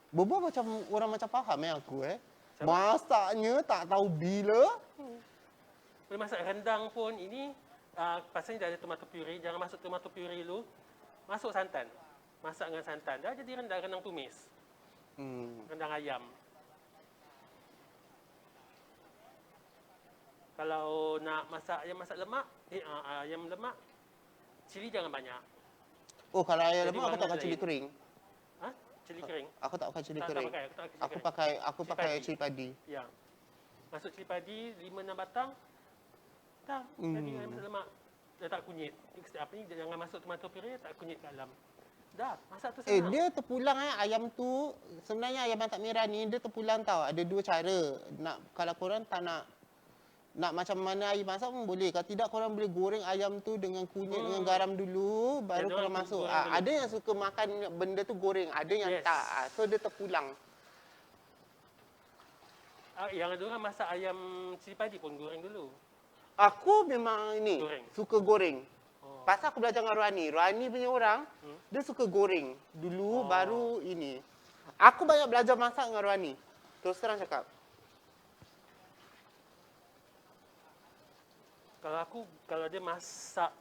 Berbual macam orang macam faham aku Siapa? Masaknya tak tahu bila. Boleh masak rendang pun ini pasalnya dah ada tomato puree, jangan masuk tomato puree dulu. Masuk santan. Masak dengan santan. Dah jadi rendang tumis. Rendang ayam. Kalau nak masak lemak, ayam lemak, cili jangan banyak. Oh, kalau ayam Jadi lemak aku tak warna pakai cili lain. kering. Ha? Cili kering. Aku tak pakai cili Tak kering. pakai, aku tak pakai cili Aku kering. Cili pakai padi. cili padi. Ya. Masuk cili padi 5-6 batang. Dah, jadi ayam masak lemak. Dah tak kunyit. Apa ni, jangan masuk tomato puree, tak kunyit kat dalam. Dah, masak tu senang. Dia terpulang ayam tu. Sebenarnya ayam masak merah ni dia terpulang tau. Ada dua cara. Kalau korang tak nak macam mana ayam masak pun boleh. Kalau tidak korang boleh goreng ayam tu dengan kunyit dengan garam dulu baru Ya, korang diorang masuk. goreng dulu. Ada yang suka makan benda tu goreng, ada yang Yes. tak. So dia terpulang. Yang ada orang masak ayam cili padi pun goreng dulu. Aku memang ini Goreng. suka goreng. Oh. Pasal aku belajar dengan Ruhani. Ruhani punya orang, dia suka goreng. Dulu baru ini. Aku banyak belajar masak dengan Ruhani. Terus terang cakap. Kalau dia masak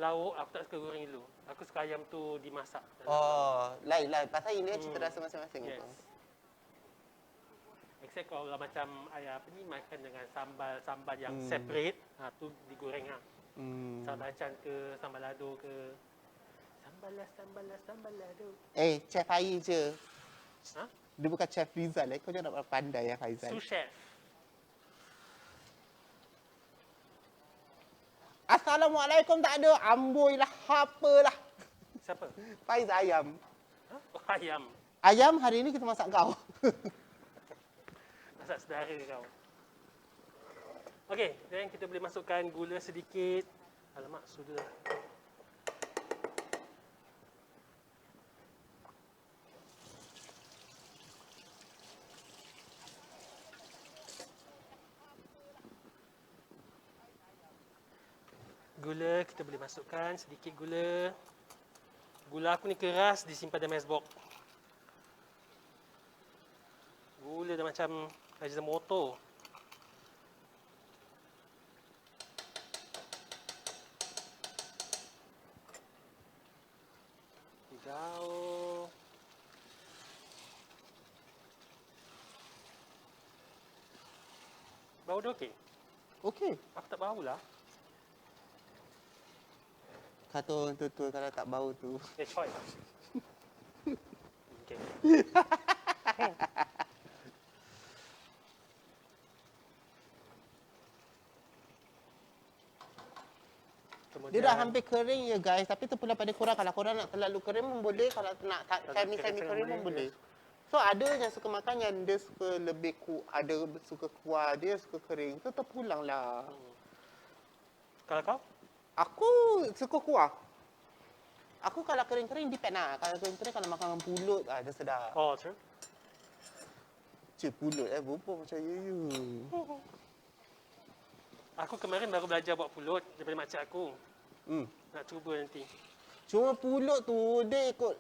lauk, aku tak suka goreng dulu. Aku suka ayam tu dimasak. Oh, lain. Pasal ini cita rasa masing-masing. Yes. Except kalau macam ayam apa ni makan dengan sambal yang separate, tu digoreng Sambal belacan ke, sambal lado ke. Sambal lado. Chef Air je. Ha? Dia bukan Chef Rizal. Kau jangan nak pandai ya, Faizal. Sous chef. Assalamualaikum tak ada. Amboi lah. Apalah. Siapa? Faiz ayam. Ha? Oh, ayam. Ayam hari ni kita masak kau. Masak saudara kau. Okey, dan kita boleh masukkan gula sedikit. Alamak, sudah. Gula kita boleh masukkan sedikit gula. Gula aku ni keras, disimpan dalam ice box. Gula dah macam Ajinomoto. Hijau. Bau dia okey? Okey. Aku tak bau lah. Kata orang tu kalau tak bau tu. Choy. Okey. Dia dah hampir kering ya guys. Tapi terpulang pada korang. Kalau korang nak terlalu kering pun boleh. Kalau nak semi-semi kering pun boleh. So ada yang suka makan yang dia suka lebih ada suka kuah, dia suka kering. Tu terpulang lah. Kalau kau? Aku suka kuah. Aku kalau kering-kering depend lah. Kalau kering-kering kalau makan dengan pulut, dia sedap. Oh, true. Cik pulut berapa macam you. Aku kemarin baru belajar buat pulut daripada makcik aku. Nak cuba nanti. Cuma pulut tu dia ikut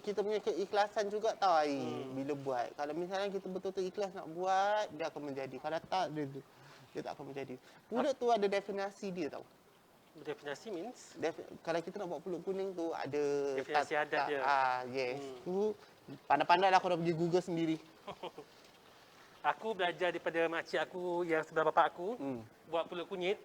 kita punya keikhlasan juga tau bila buat. Kalau misalnya kita betul-betul ikhlas nak buat, dia akan menjadi. Kalau tak, dia tak akan menjadi. Pulut tu ada definisi dia tau. Definasi means? Kalau kita nak buat pulut kuning tu ada Definisi adat dia. Yes. Tu pandai-pandailah korang pergi Google sendiri. Aku belajar daripada makcik aku yang sebelah bapak aku buat pulut kunyit.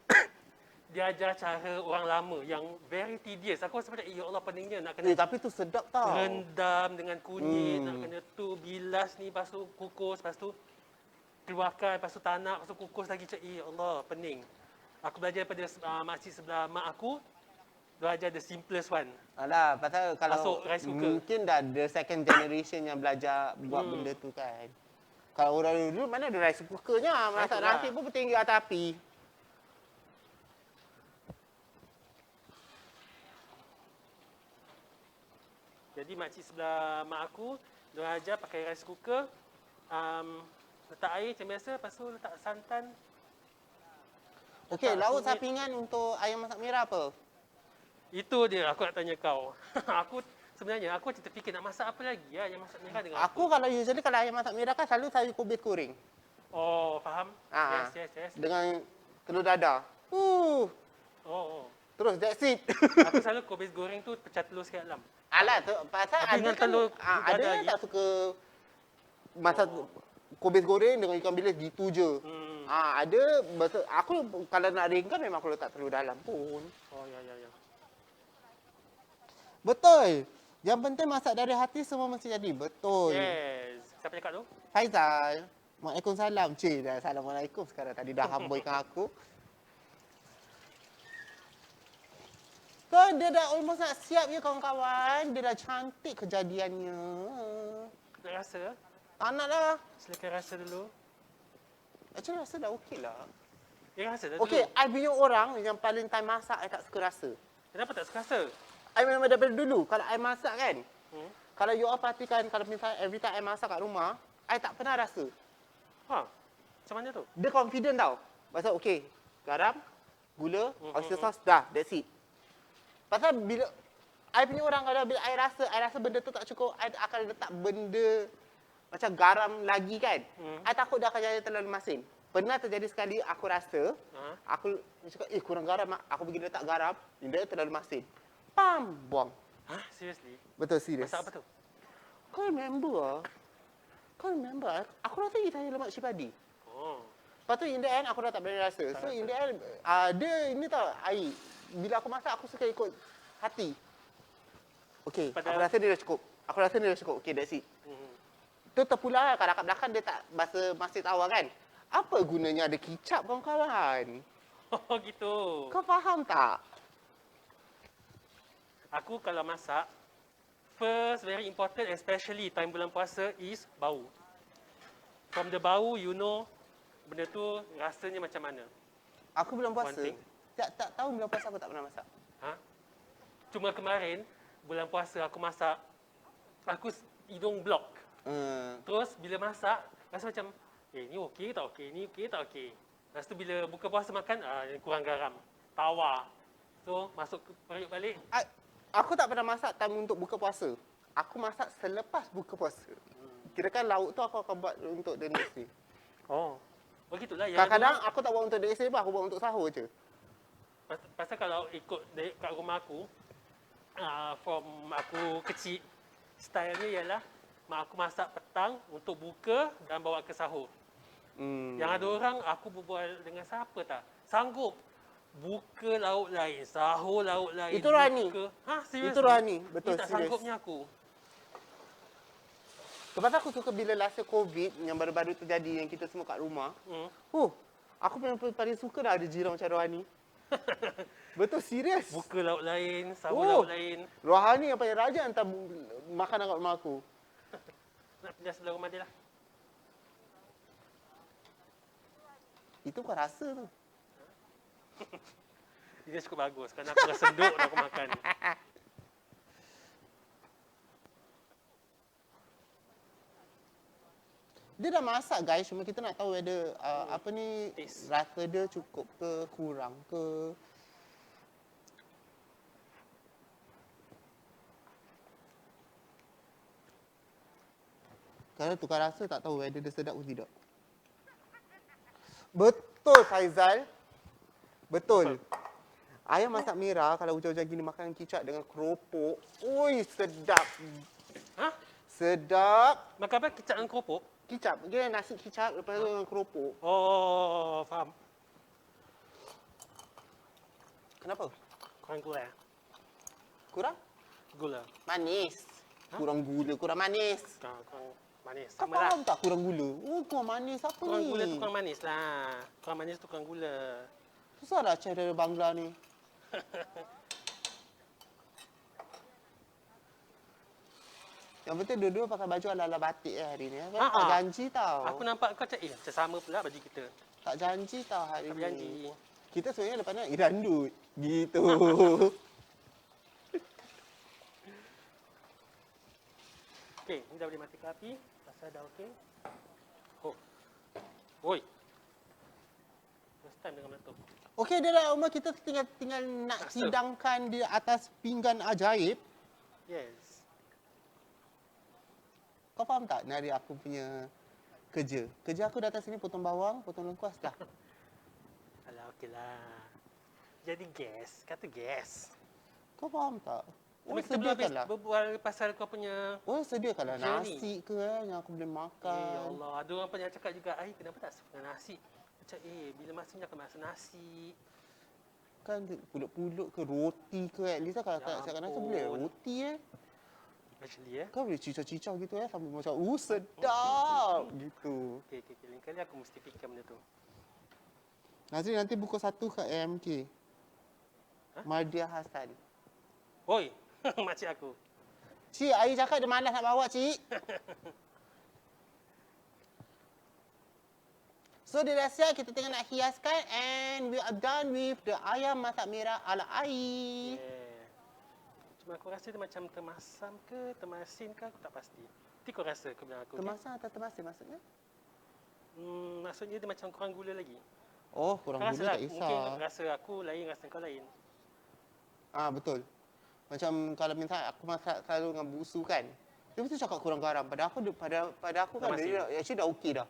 Dia ajar cara orang lama yang very tedious. Aku rasa macam, ya Allah peningnya nak kena Tapi tu sedap tau. rendam dengan kunyit, nak kena tu bilas ni, lepas tu kukus, lepas tu keluarkan, lepas tu tanak, lepas tu kukus lagi. Macam, ya Allah pening. Aku belajar daripada makcik sebelah mak aku. Dia ajar the simplest one. Alah, pasal kalau Masuk rice cooker. mungkin dah the second generation yang belajar buat benda tu kan. Kalau orang dulu mana ada rice cookernya, masak Itulah. nasi pun bertinggi atas api. Jadi makcik sebelah mak aku, dia ajar pakai rice cooker, letak air macam biasa, lepas tu letak santan. Okey, letak lauk kunyit. sampingan untuk ayam masak merah apa? Itu dia aku nak tanya kau. Aku sebenarnya aku macam terfikir nak masak apa lagi ya yang masak merah dengan Aku kalau usually kalau ayam masak merah kan selalu saya kubis goreng. Oh, faham. Ah, Yes. Dengan telur dadah. Oh. Terus that's it. Aku selalu kubis goreng tu pecah telur sikit dalam. Alah tu pasal Tapi ada dengan kan telur ada dadah yang lagi. tak suka masak kubis goreng dengan ikan bilis gitu je. Ada betul aku kalau nak ringkan memang aku letak telur dalam pun. Oh, ya. Betul. Yang penting masak dari hati semua mesti jadi. Betul. Yes. Siapa cakap tu? Faizal. Waalaikumsalam. Cik, dah Assalamualaikum sekarang. Tadi dah hamboikan aku. Kan dia dah almost nak siap ya kawan-kawan. Dia dah cantik kejadiannya. Nak rasa? Tak nak lah. Silakan rasa dulu. Actually rasa dah okey lah. Rasa dah dulu. Okey, I punya orang yang paling time masak, I tak suka rasa. Kenapa tak suka rasa? I memang daripada dulu, kalau I masak kan, kalau you all perhatikan, kalau misalnya every time I masak kat rumah, I tak pernah rasa. Macam mana tu? Dia confident tau. Pasal okey, garam, gula, oyster sauce, dah, that's it. Pasal bila I punya orang kalau bila I rasa benda tu tak cukup, I akan letak benda macam garam lagi kan. I takut dia akan jadi terlalu masin. Pernah terjadi sekali aku rasa, aku cakap, kurang garam mak. Aku pergi letak garam, dia terlalu masin. Pam, buang. Seriously? Betul, serius. Masak apa tu? Kau remember? Aku rasa dia lemak cipadi. Oh. Lepas tu in the end aku dah tak berani rasa. So in the end dia ini tau air. Bila aku masak aku suka ikut hati. Okey, aku rasa dia dah cukup. Okey, that's it. Tu terpulang kan kat belakang dia tak basa masih tawar kan. Apa gunanya ada kicap kawan-kawan? Oh gitu. Kau faham tak? Aku kalau masak, first very important especially time bulan puasa is bau. From the bau you know benda tu rasanya macam mana. Aku bulan puasa. One thing. Tak tahu bulan puasa aku tak pernah masak. Cuma kemarin bulan puasa aku masak, aku hidung block. Terus bila masak rasa macam ni okey tak okey, ni okey tak okey. Lepas tu bila buka puasa makan kurang garam, tawar. So masuk ke periuk balik. Aku tak pernah masak time untuk buka puasa. Aku masak selepas buka puasa. Kirakan lauk tu aku akan buat untuk the next day. Oh begitulah. Kadang-kadang aku tak buat untuk the next day pun, aku buat untuk sahur je. Pasal kalau ikut kat rumah aku, from aku kecil, stylenya ialah mak aku masak petang untuk buka dan bawa ke sahur. Yang ada orang, aku berbual dengan siapa tak? Sanggup buka lauk lain, sahur lauk lain. Itu Rani. Serius? Itu Rani, betul, tak serius. sanggupnya aku. Sebab aku suka bila rasa COVID yang baru-baru terjadi yang kita semua kat rumah. Aku paling suka dah ada jiran macam Rohani. Betul, serius. Buka lauk lain, sahur lauk lain. Rohani yang paling raja hantar makanan kat rumah aku. Nak pindah sebelah rumah dia lah. Itu kau rasa tu. Dia cukup bagus. Kerana aku rasa duduk dan aku makan. Dia dah masak guys, cuma kita nak tahu whether Taste. rasa dia cukup ke, kurang ke. Kalau tukar rasa tak tahu whether dia sedap ke tidak. Betul Faizal. Betul. Ayam masak merah kalau hujan-hujan gini makan kicap dengan keropok. Ui, sedap. Sedap. Makan apa? Kicap dengan keropok? Kicap. Dia nasi kicap lepas tu dengan keropok. Oh, faham. Kenapa? Kurang gula. Kurang? Gula. Manis. Kurang gula, kurang manis. Kurang manis. Kau Sama lah. faham tak kurang gula? Kurang manis apa Kurang ni? gula tu kurang manis lah. Kurang manis tu kurang gula. Susah dah chef dari Bangla ni. Yang penting dua-dua pakai baju ala-ala batik hari ni. Tak janji tau. Aku nampak kau macam macam sama pula baju kita. Tak janji tau hari Tak ni. janji. Kita sebenarnya lepas ni irandut. Gitu. Okey, ni dah boleh matikan api. Pasal dah okey. Oh. Oi. First time dengan meletup. Okey, dia dah umur kita tinggal nak Rasa. hidangkan di atas pinggan ajaib. Yes. Kau faham tak nari aku punya kerja? Kerja aku datang sini potong bawang, potong lengkuas dah. Alah, okeylah. Jadi gas, kata gas. Kau faham tak? Tapi kita belum habis berbual pasal kau punya Sediakanlah journey. nasi ke yang aku boleh makan. Ya Allah, ada orang pernah cakap juga, kenapa tak suka nasi? Macam, bila masanya akan masak nasi? Kan pulut-pulut ke roti ke at least kalau tak siapkan nasi boleh roti Actually Kau boleh cicau-cicau gitu sambil macam sedap gitu. Okay. Lain kali aku mesti fikir benda tu. Nazri nanti buku 1 kat AMK. Mardia Hassan. Oi, makcik aku. Cik, Ayi cakap dia malas nak bawa, Cik. So, dia dah siap. Kita tengah nak hiaskan. And we are done with the ayam masak merah ala Ayi. Yeah. Cuma aku rasa dia macam termasam ke, termasin ke, aku tak pasti. Nanti kau rasa kau bilang aku. Termasam atau termasin maksudnya? Maksudnya dia macam kurang gula lagi. Oh, kurang gula tak mungkin kisah. rasa aku lain, rasa kau lain. Betul. Macam kalau misalnya aku masak selalu dengan busu kan. Dia mesti cakap kurang garam. Pada aku kan dia actually dah okey dah.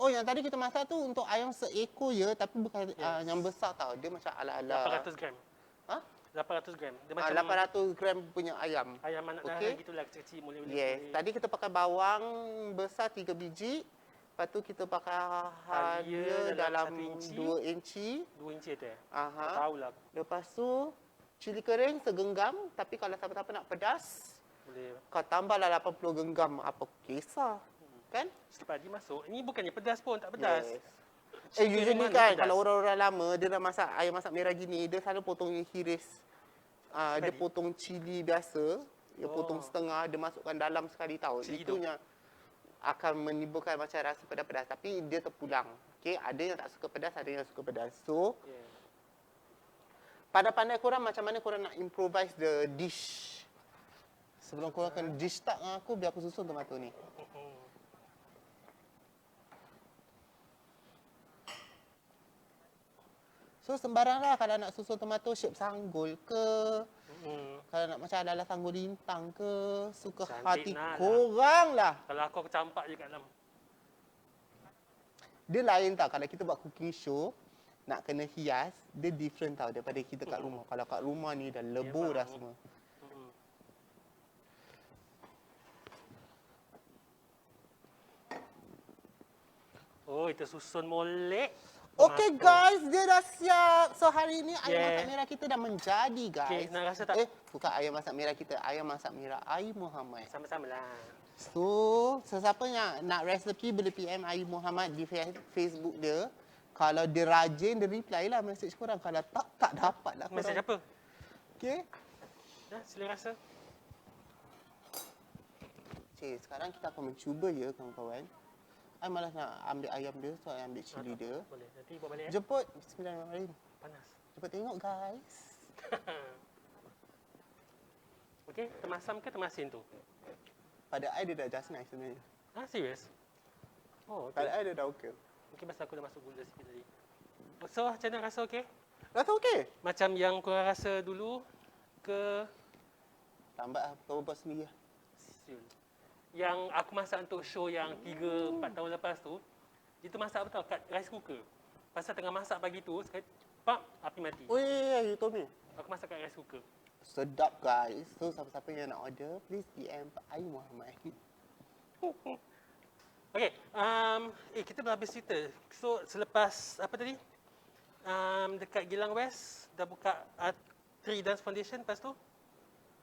Oh, yang tadi kita masak tu untuk ayam seekor je tapi bukan yang besar tau. Dia macam ala-ala 800 gram. 800 gram. Dia macam 800 gram punya ayam. Ayam anak darah gitulah, kecil-kecil mula-mula. Yes. Tadi kita pakai bawang besar 3 biji. Lepas tu kita pakai halia dalam 2 inci. 2 inci tu Tak tahulah. Lepas tu cili kering segenggam. Tapi kalau siapa-siapa nak pedas, boleh. Kau tambahlah 80 genggam. Apa kisah? Kan? Selepas dia masuk, ini bukannya pedas pun, tak pedas. Yes. Usually kan, kalau orang-orang lama, dia dah masak ayam masak merah gini, dia selalu potong hiris. Dia potong cili biasa, dia potong setengah, dia masukkan dalam sekali tau. Itunya akan menimbulkan macam rasa pedas-pedas. Tapi dia terpulang. Okay? Ada yang tak suka pedas, ada yang suka pedas. So, pandai-pandai korang macam mana korang nak improvise the dish. Sebelum korang akan dish tak dengan aku, biar aku susun tomato ni. So sembaranglah kalau nak susun tomato shape sanggul ke, kalau nak macam ala-ala sanggul lintang ke, suka hati korang lah. Kalau aku campak je kat dalam. Dia lain tau, kalau kita buat cooking show, nak kena hias, dia different tau daripada kita kat rumah. Kalau kat rumah ni dah lebur dah semua. Oh, itu susun molek. Okay guys, dia dah siap. So hari ni ayam masak merah kita dah menjadi guys. Okay, nak rasa tak? Bukan ayam masak merah kita, ayam masak merah Ayi Muhammad. Sama-sama lah. So, sesiapa yang nak resepi boleh PM Ayi Muhammad di Facebook dia. Kalau dia rajin, dia reply lah message korang. Kalau tak dapat lah korang. Message apa? Okay. Sila rasa. Cik, sekarang kita akan mencuba je kawan-kawan. I malas nak ambil ayam dia, so I ambil cili dia. Boleh, nanti buat balik Jemput. Bismillahirrahmanirrahim. Panas. Cepat tengok guys. Okey, termasam ke termasin tu? Pada I dia dah just nice sebenarnya. Serius? Oh, okey. Pada I dia dah okey. Mungkin pasal aku dah masuk gula sikit tadi. So, macam mana rasa okey? Rasa okey? Macam yang korang rasa dulu ke? Lambat lah, kau buat sendiri lah. Siul. Yang aku masak untuk show yang 3-4 tahun lepas tu, itu masak apa tau? Kat rice cooker. Pasal tengah masak pagi tu, sekali, api mati. Oh yeah, you told me. Aku masak kat rice cooker. Sedap guys. So, siapa-siapa yang nak order, please DM Ayi Muhammad. Okay, kita dah habis cerita. So, selepas, apa tadi? Dekat Gilang West, dah buka Art3 Dance Foundation lepas tu?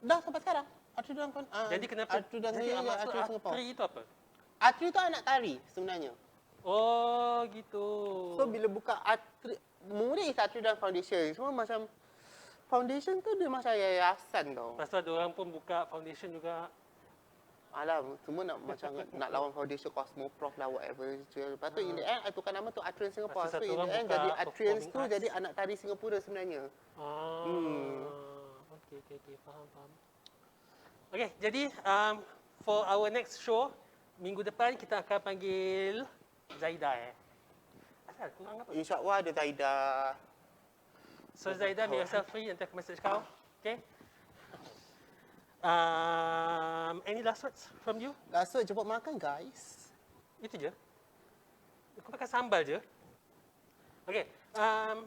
Dah sampai sekarang. Art3 Dance Jadi kenapa? Jadi maksud Art3 itu apa? Art3 tu anak tari sebenarnya. Oh, gitu. So, bila buka Art3, mula Art3 Dance Foundation, semua macam foundation tu dia macam yayasan tau. Lepas tu ada orang pun buka foundation juga. Alah, semua nak macam nak lawan foundation Cosmoprof lah, whatever. Lepas tu in the end, I tukar nama tu Art3 Singapore. So in the end, jadi Art3 tu jadi anak tari Singapura sebenarnya. Okay, faham. Okay, jadi for our next show, minggu depan kita akan panggil Zaida. Asal kurang apa? InsyaAllah ada Zaida. So Zaidah, make yourself free, nanti aku message kau. Okay? Any last words from you? Rasa jemput makan guys. Itu je. Kau makan sambal je. Okay.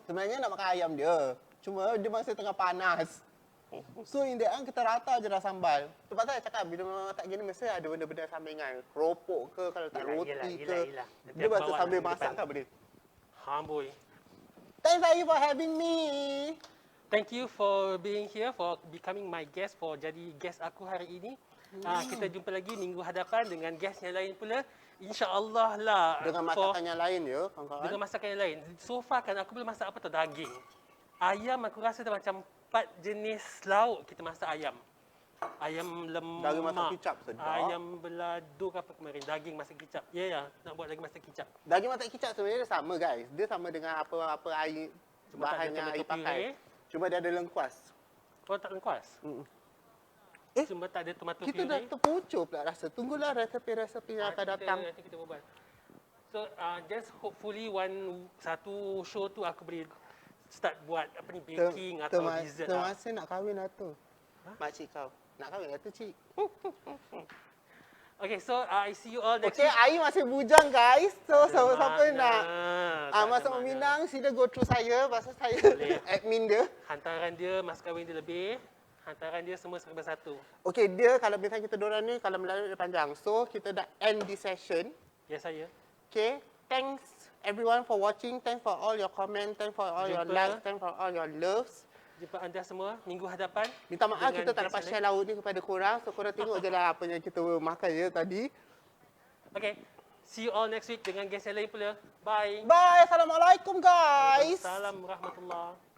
Sebenarnya nak makan ayam dia. Cuma dia masih tengah panas. So in the end kita rata je dah sambal. Sebab saya cakap bila memang tak gini mesti ada benda-benda sampingan. Keropok ke, kalau tak roti ke. Dia masa sambil masak kan boleh. Boy. Thanks Ayu for having me. Thank you for being here, for becoming my guest, for jadi guest aku hari ini. Kita jumpa lagi minggu hadapan dengan guest yang lain pula. InsyaAllah lah. Dengan masakan yang lain ya, kawan-kawan. Dengan masakan yang lain. So far kan aku boleh masak apa tu? Daging. Ayam aku rasa dah macam 4 jenis lauk kita masak ayam. Ayam lemak. Daging masak kicap sedap. Ayam belado ke apa kemarin. Daging masak kicap. Ya, nak buat daging masak kicap. Daging masak kicap sebenarnya dia sama guys. Dia sama dengan apa air Cuma bahan yang air pakai. Cuma dia ada lengkuas. Kau tak lengkuas? Cuma tak ada tomato Kita puree. dah terpucuk pula rasa. Tunggulah resepi-resepi yang akan datang. Nanti kita berbual. So, just hopefully satu show tu aku boleh start buat apa ni, baking atau dessert lah. Termasa nak kahwin lah tu. Makcik kau. Nak kahwin lah tu cik. Okay, so I see you all next Okay, week. Ayu masih bujang guys. So siapa Mana? nak Tak ada masuk mana. meminang, sila go through saya. Pasal saya Boleh. admin dia. Hantaran dia, mas kahwin dia lebih. Hantaran dia semua serba satu. Okay, dia kalau misalnya kita dorang ni, kalau melalui dia panjang. So, kita dah end this session. Ya, saya. Okay, thanks everyone for watching. Thanks for all your comment. Thanks for all your Jumpa. likes. Thanks for all your loves. Jumpa anda semua minggu hadapan. Minta maaf dengan kita tak guest dapat lain. share lauk ni kepada korang. So, korang tengok je lah apa yang kita makan je tadi. Okay, see you all next week dengan guest yang lain pula. Bye. Bye. Assalamualaikum guys. Assalamualaikum warahmatullahi.